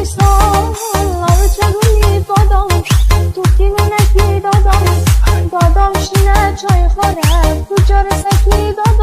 سال چگونی داداش تو دیوونگی داداش داداش نه چای خوره تو جرسکی داداش